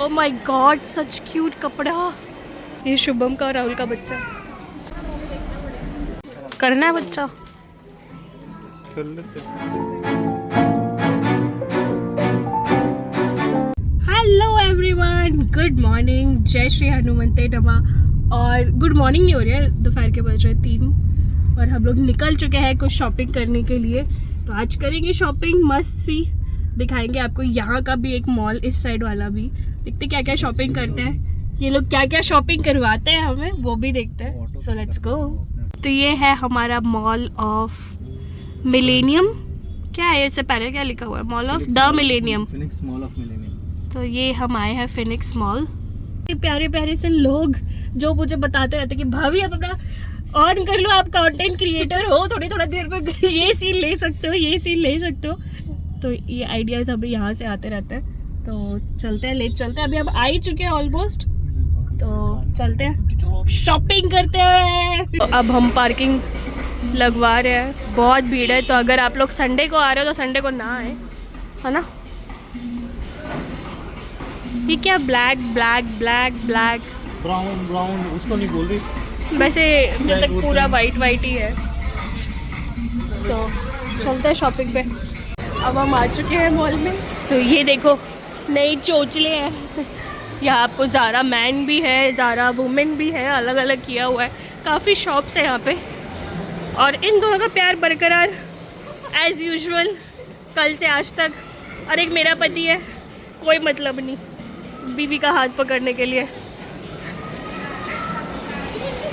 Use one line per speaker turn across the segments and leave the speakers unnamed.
O my God, such cute कपड़ा। ये शुभम का और राहुल का बच्चा करना है बच्चा। हेलो एवरीवन, गुड मॉर्निंग, जय श्री हनुमंते नमा। और गुड मॉर्निंग नहीं हो रही है, दोपहर के बज रहे 3 और हम लोग निकल चुके हैं कुछ शॉपिंग करने के लिए। तो आज करेंगे शॉपिंग मस्त सी, दिखाएंगे आपको यहाँ का भी एक मॉल, इस साइड वाला भी। देखते क्या क्या शॉपिंग करते हैं, ये लोग क्या क्या शॉपिंग करवाते हैं हमें, वो भी देखते हैं। So let's go. तो ये है हमारा मॉल ऑफ मिलेनियम। क्या है इससे पहले क्या लिखा हुआ है? Mall of the millennium.
Phoenix mall of millennium.
तो ये हम आए हैं फिनिक्स मॉल। ये प्यारे प्यारे से लोग जो मुझे बताते रहते कि भाभी आप अपना ऑन कर लो, आप कंटेंट क्रिएटर हो, थोड़ी थोड़ा देर में ये सीन ले सकते हो, ये सीन ले सकते हो। तो ये आइडियाज अभी यहाँ से आते रहते हैं। तो चलते हैं, ले चलते हैं। अभी हम आ ही चुके हैं ऑलमोस्ट, तो चलते हैं शॉपिंग करते हैं। तो अब हम पार्किंग लगवा रहे हैं, बहुत भीड़ है। तो अगर आप लोग संडे को आ रहे हो तो संडे को ना आए, है ना। ये क्या black black black black
brown brown उसको नहीं बोल रही,
वैसे जब तक पूरा वाइट वाइट ही है। तो चलते हैं शॉपिंग पे। अब हम आ चुके हैं मॉल में। तो ये देखो नई चोचले हैं यहाँ। आपको ज़ारा मैन भी है, ज़ारा वुमेन भी है, अलग अलग किया हुआ है। काफ़ी शॉप्स है यहाँ पे और इन दोनों का प्यार बरकरार एज़ यूजुअल, कल से आज तक। और एक मेरा पति है, कोई मतलब नहीं बीवी का हाथ पकड़ने के लिए।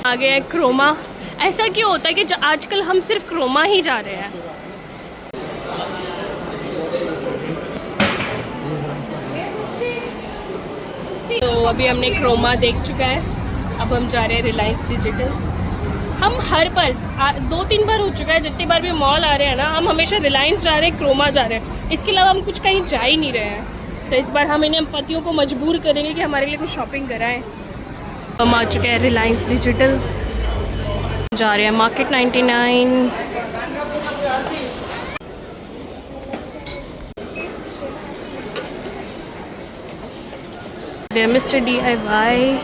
आगे है क्रोमा। ऐसा क्यों होता है कि आजकल हम सिर्फ क्रोमा ही जा रहे हैं। तो अभी हमने क्रोमा देख चुका है, अब हम जा रहे हैं रिलायंस डिजिटल। हम हर बार 2-3 बार हो चुका है, जितनी बार भी मॉल आ रहे हैं ना, हम हमेशा रिलायंस जा रहे हैं, क्रोमा जा रहे हैं। इसके अलावा हम कुछ कहीं जा ही नहीं रहे हैं। तो इस बार हम इन्हें पतियों को मजबूर करेंगे कि हमारे लिए कुछ शॉपिंग कराएं। हम आ चुके हैं रिलायंस डिजिटल, जा रहे हैं मार्केट 99। Mister DIY।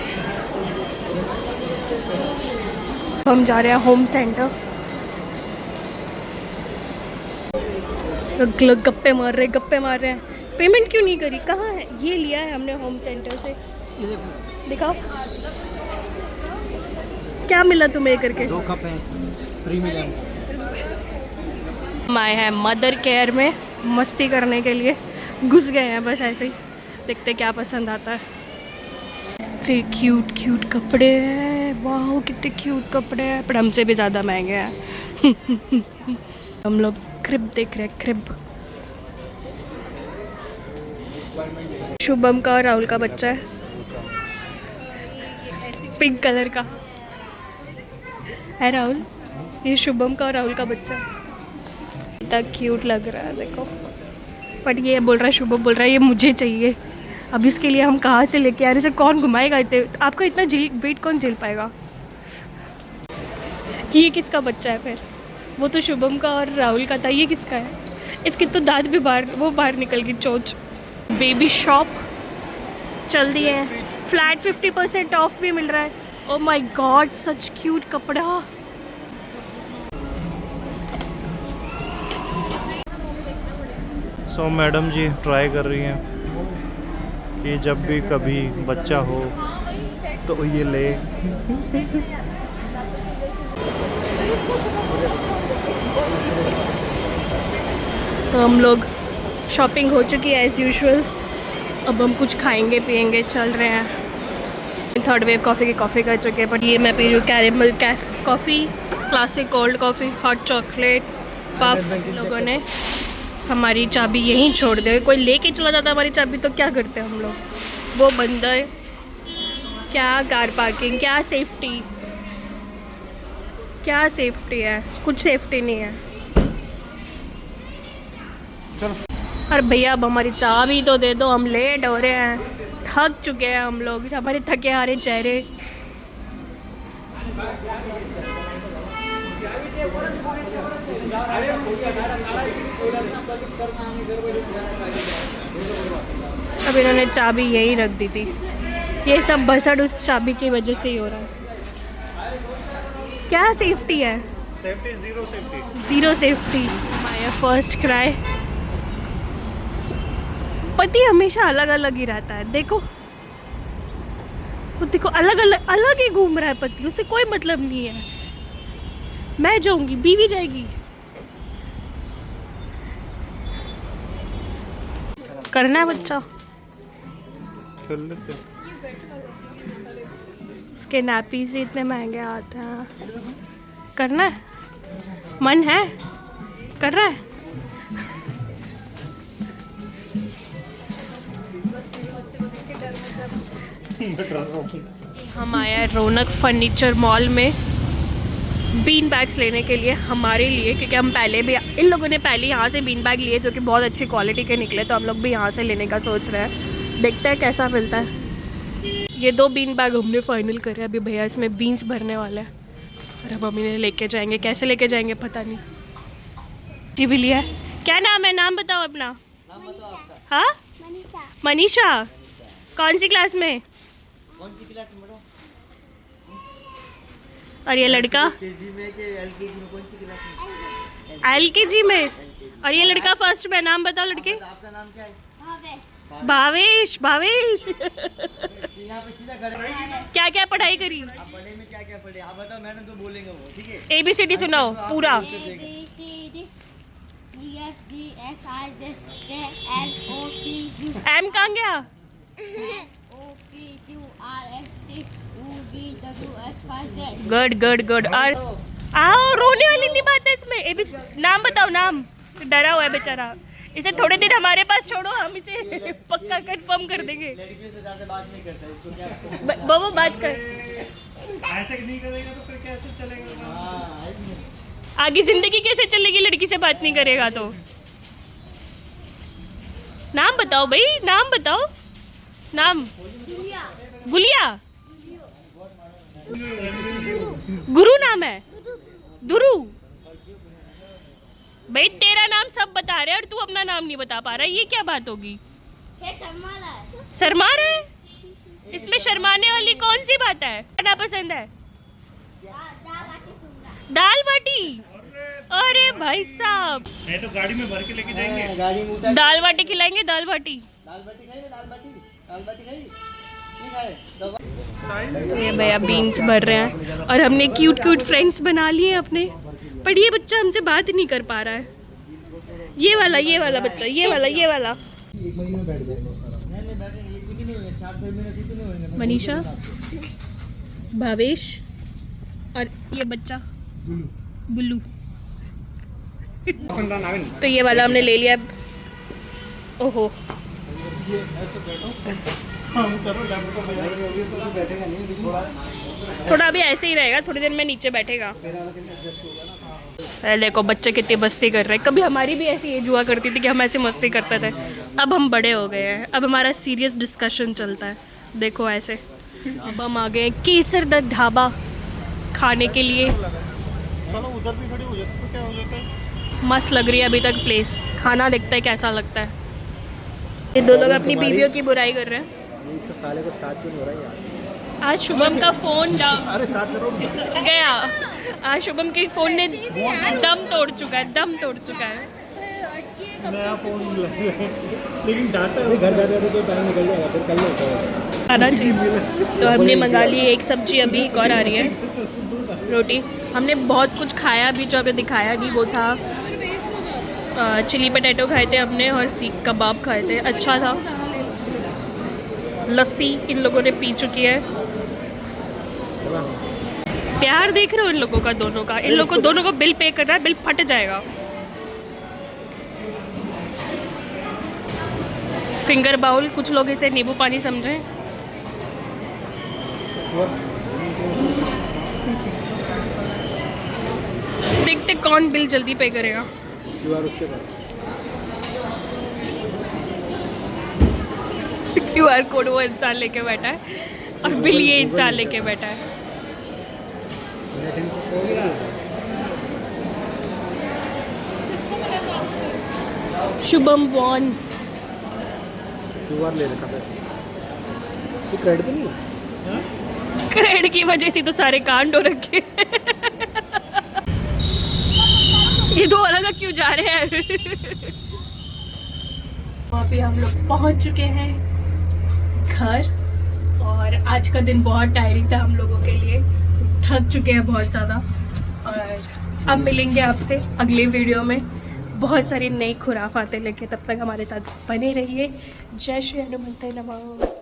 हम जा रहे हैं होम सेंटर। लोग गप्पे मार रहे हैं। पेमेंट क्यों नहीं करी? कहाँ है? ये लिया है हमने होम सेंटर से। दिखाओ क्या मिला तुम्हें करके।
2 कप हैं फ्री मिले।
हम आए हैं मदर केयर में मस्ती करने के लिए, घुस गए हैं बस ऐसे ही। देखते क्या पसंद आता है। फिर क्यूट क्यूट कपड़े हैं, वाह कितने क्यूट कपड़े हैं, पर हमसे भी ज़्यादा महंगे हैं। हम लोग क्रिब देख रहे हैं, क्रिब। शुभम का और राहुल का बच्चा है, पिंक कलर का है राहुल। ये शुभम का और राहुल का बच्चा इतना क्यूट लग रहा है, देखो। पर ये बोल रहा है, शुभम बोल रहा है ये मुझे चाहिए। अब इसके लिए हम कहाँ से लेके आ रहे हैं? कौन घुमाएगा? इतने आपका इतना वेट कौन झेल पाएगा? ये किसका बच्चा है फिर? वो तो शुभम का और राहुल का था, ये किसका है? इसके तो दांत भी बाहर निकल गई, चोंच। बेबी शॉप चल दिए हैं, फ्लैट 50% ऑफ भी मिल रहा है। Oh my God, such cute कपड़ा।
सो मैडम जी ट्राई कर रही हैं कि जब भी कभी बच्चा हो तो ये ले।
तो हम लोग शॉपिंग हो चुकी है एज़ यूजुअल। अब हम कुछ खाएंगे पिएंगे, चल रहे हैं। थर्ड वेव कॉफ़ी की कॉफ़ी कर चुके हैं, बट ये मैं पी रही हूँ caramel Kaif coffee, classic cold coffee, hot chocolate puff. लोगों ने हमारी चाबी यहीं छोड़ दी। कोई लेके चला जाता हमारी चाबी तो क्या करते हम लोग? वो बंदर, क्या कार पार्किंग, क्या सेफ्टी, क्या सेफ्टी है? कुछ सेफ्टी नहीं है। अरे भैया अब हमारी चाबी तो दे दो, हम लेट हो रहे हैं, थक चुके हैं हम लोग, हमारे थके हारे चेहरे। अब इन्होंने चाबी यहीं रख दी थी। ये सब भसड़ उस चाबी की वजह से ही हो रहा है। क्या सेफ्टी है?
Safety zero safety.
Zero safety. My first cry. पति हमेशा अलग अलग ही रहता है। देखो वो देखो, अलग ही घूम रहा है पति, उसे कोई मतलब नहीं है। मैं जाऊंगी, बीवी जाएगी। करना है बच्चा,
कर लेते।
इसके नैपीज ही इतने महंगे आते हैं। करना है, मन है, कर रहा है। हम आए हैं रौनक फर्नीचर मॉल में बीन बैग्स लेने के लिए, हमारे लिए, क्योंकि हम पहले भी, इन लोगों ने पहले यहाँ से बीन बैग लिए जो कि बहुत अच्छी क्वालिटी के निकले, तो हम लोग भी यहाँ से लेने का सोच रहे हैं। देखते हैं कैसा मिलता है। ये 2 बीन बैग हमने फाइनल करे। अभी भैया इसमें बीन्स भरने वाले हैं और अब मम्मी ने लेके जाएंगे। कैसे लेके जाएंगे पता नहीं। जी भी लिया है। क्या नाम है? नाम बताओ अपना। हाँ, मनीषा। कौन सी क्लास में? और ये लड़का
केजी में के एलकेजी में? कौन सी क्लास में?
LKG में। और ये लड़का फर्स्ट में। नाम बताओ लड़के।
आपका नाम क्या है?
भावेश। भावेश
यहाँ पे सीधा घर है।
क्या क्या पढ़ाई करी?
आप बड़े में क्या क्या पढ़े आप बताओ, मैंने तो बोलेंगे वो, ठीक है?
ABCD सुनाओ पूरा। M कहाँ गया? Good good good. और आओ, रोने वाली नहीं बात है इसमें। ABC नाम बताओ। नाम डरा हुआ है बेचारा। इसे थोड़े दिन हमारे पास छोड़ो, हम इसे पक्का कंफर्म कर देंगे।
लड़कियों से ज्यादा बात नहीं करता, इसको क्या?
बाबू बात कर।
ऐसे नहीं करेगा तो फिर कैसे चलेगा?
आगे जिंदगी कैसे चलेगी लड़की से बात नहीं करेगा तो? नाम बताओ भाई, नाम बताओ। नाम? गुलिया। गुरु नाम है? दुरु। भाई तेरा नाम सब बता रहे हैं और तू अपना नाम नहीं बता पा रहा है, ये क्या बात होगी? शर्मा रहा है? इसमें शर्माने वाली कौन सी बात है? क्या पसंद है? दाल बाटी। अरे भाई साहब,
नहीं तो गाड़ी में भर के लेके जाएंगे।
गाड़ी में उतार।
दाल बाटी खिलाएंगे। दाल बाटी।
दाल बाटी खाई? दाल बाटी खाई? नहीं खाए?
ये भैया बीन्स भर रहे हैं और हमने क्यूट क्यूट फ्रेंड्स बना लिए अपने, पर ये बच्चा हमसे बात नहीं कर पा रहा है। ये वाला बच्चा, ये वाला।
एक महीने में बैठ जाएंगे। नहीं बैठेंगे, ये कुछ नहीं होगा, 4-6 महीने कुछ नहीं होंगे।
मनीषा, भावेश और ये बच्चा गुल्लू। तो ये वाला हमने ले लिया। ओहो, थोड़ा अभी ऐसे ही रहेगा, थोड़ी देर में नीचे बैठेगा। देखो बच्चे कितनी मस्ती कर रहे हैं। कभी हमारी भी ऐसी एज हुआ करती थी कि हम ऐसे मस्ती करते थे। अब हम बड़े हो गए हैं, अब हमारा सीरियस डिस्कशन चलता है। देखो ऐसे। अब हम आ गए हैं केसर द ढाबा खाने के लिए।
चलो उधर भी खड़ी हो जाती तो क्या हो जाता है?
मस्त लग रही है अभी तक प्लेस। खाना देखते हैं कैसा लगता है। ये दो लोग अपनी बीवियों की बुराई कर रहे हैं।
साले को स्टार्ट क्यों हो रहा है यार?
आज शुभम का फोन
अरे स्टार्ट करो।
गया। आज शुभम के फोन ने दम तोड़ चुका है।
नया फोन लेकिन डाटा
घर जाते तो टाइम निकल जाएगा, फिर कल होता है।
आना चाहिए। तो हमने मंगा ली एक सब्जी, अभी एक और आ रही है, रोटी। हमने बहुत कुछ खाया अभी जो अभी दिखाया नहीं, वो था चिली पटेटो खाए थे हमने और सीख कबाब खाए थे। अच्छा था। लस्सी इन लोगों ने पी चुकी है। प्यार देख रहे हो इन लोगों का, दोनों का। इन लोगों को दोनों को बिल पे करना है, बिल फट जाएगा। फिंगर बाउल, कुछ लोग इसे नींबू पानी समझें। देखते कौन बिल जल्दी पे करेगा। QR कोड वो इंसान लेके बैठा है और बिल ये इंसान लेके बैठा है। शुभम वॉन।
क्यूआर ले रखा था तो क्रेडिट नहीं
क्रेड की वजह से तो सारे कांड हो रखे ये दो अलग क्यों जा रहे हैं अभी हम लोग पहुंच चुके हैं घर और आज का दिन बहुत टायरिंग था हम लोगों के लिए, थक चुके हैं बहुत ज़्यादा। और अब मिलेंगे आपसे अगले वीडियो में बहुत सारी नई खुराफातें लेके, तब तक हमारे साथ बने रहिए। जय श्री हनुमंते नमः।